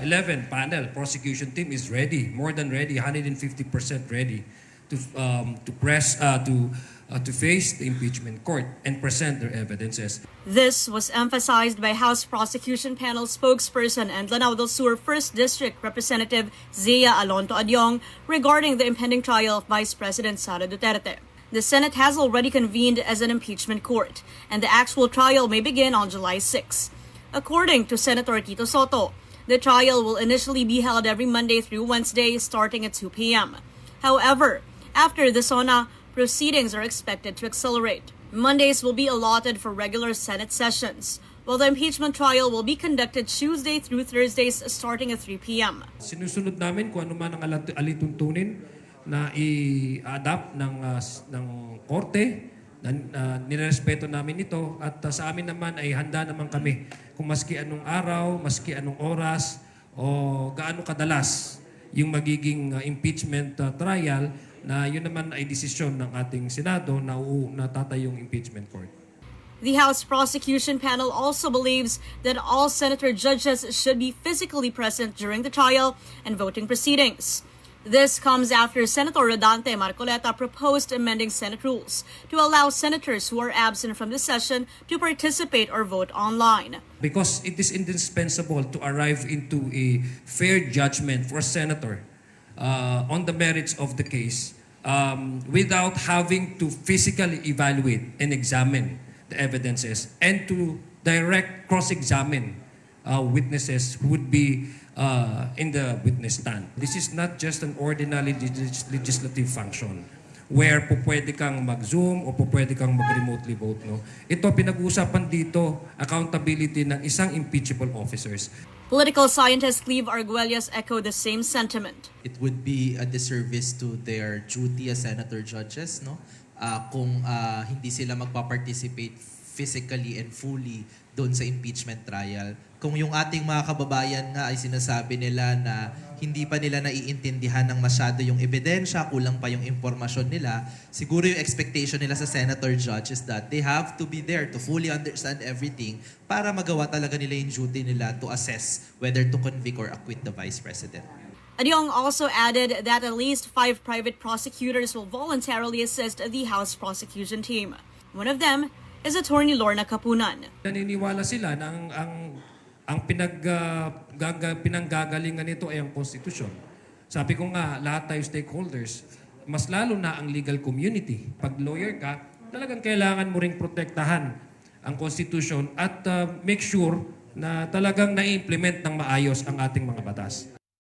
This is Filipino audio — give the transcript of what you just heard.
11 panel prosecution team is ready, more than ready, 150% ready to face the impeachment court and present their evidences. This was emphasized by House Prosecution Panel spokesperson and Lanao del Sur 1st District Representative Zia Alonto Adyong regarding the impending trial of Vice President Sara Duterte. The Senate has already convened as an impeachment court, and the actual trial may begin on July 6. According to Senator Tito Soto, the trial will initially be held every Monday through Wednesday starting at 2 p.m. However, after the SONA, proceedings are expected to accelerate. Mondays will be allotted for regular Senate sessions, while the impeachment trial will be conducted Tuesday through Thursdays starting at 3 p.m. Sinusunod namin kung ano man ang alituntunin na i-adapt ng korte. Nirespeto namin ito at sa amin naman ay handa naman kami kung maski anong araw, maski anong oras o gaano kadalas yung magiging impeachment trial na yun naman ay desisyon ng ating Senado na natatayong impeachment court. The House Prosecution Panel also believes that all senator judges should be physically present during the trial and voting proceedings. This comes after Senator Rodante Marcoleta proposed amending Senate rules to allow senators who are absent from the session to participate or vote online. Because it is indispensable to arrive into a fair judgment for a senator on the merits of the case without having to physically evaluate and examine the evidences and to direct cross-examine witnesses who would be in the witness stand. This is not just an ordinary legislative function where pwede kang mag-Zoom o pwede kang mag-remotely vote. No? Ito, pinag-uusapan dito, accountability ng isang impeachable officers. Political scientist Cleve Arguelles echoed the same sentiment. It would be a disservice to their duty as senator judges, no? Kung hindi sila magpa-participate physically and fully doon sa impeachment trial. Kung yung ating mga kababayan nga ay sinasabi nila na hindi pa nila naiintindihan ng masyado yung ebidensya, kulang pa yung impormasyon nila, siguro yung expectation nila sa senator judge is that they have to be there to fully understand everything para magawa talaga nila yung duty nila to assess whether to convict or acquit the Vice President. Adyong also added that at least 5 private prosecutors will voluntarily assist the House prosecution team. One of them is Attorney Lorna Capunan. Naniniwala sila na ang pinanggagalingan nito ay ang konstitusyon. Sabi ko nga, lahat tayo stakeholders, mas lalo na ang legal community. Pag lawyer ka, talagang kailangan mo ring protektahan ang konstitusyon at make sure na talagang na-implement ng maayos ang ating mga batas.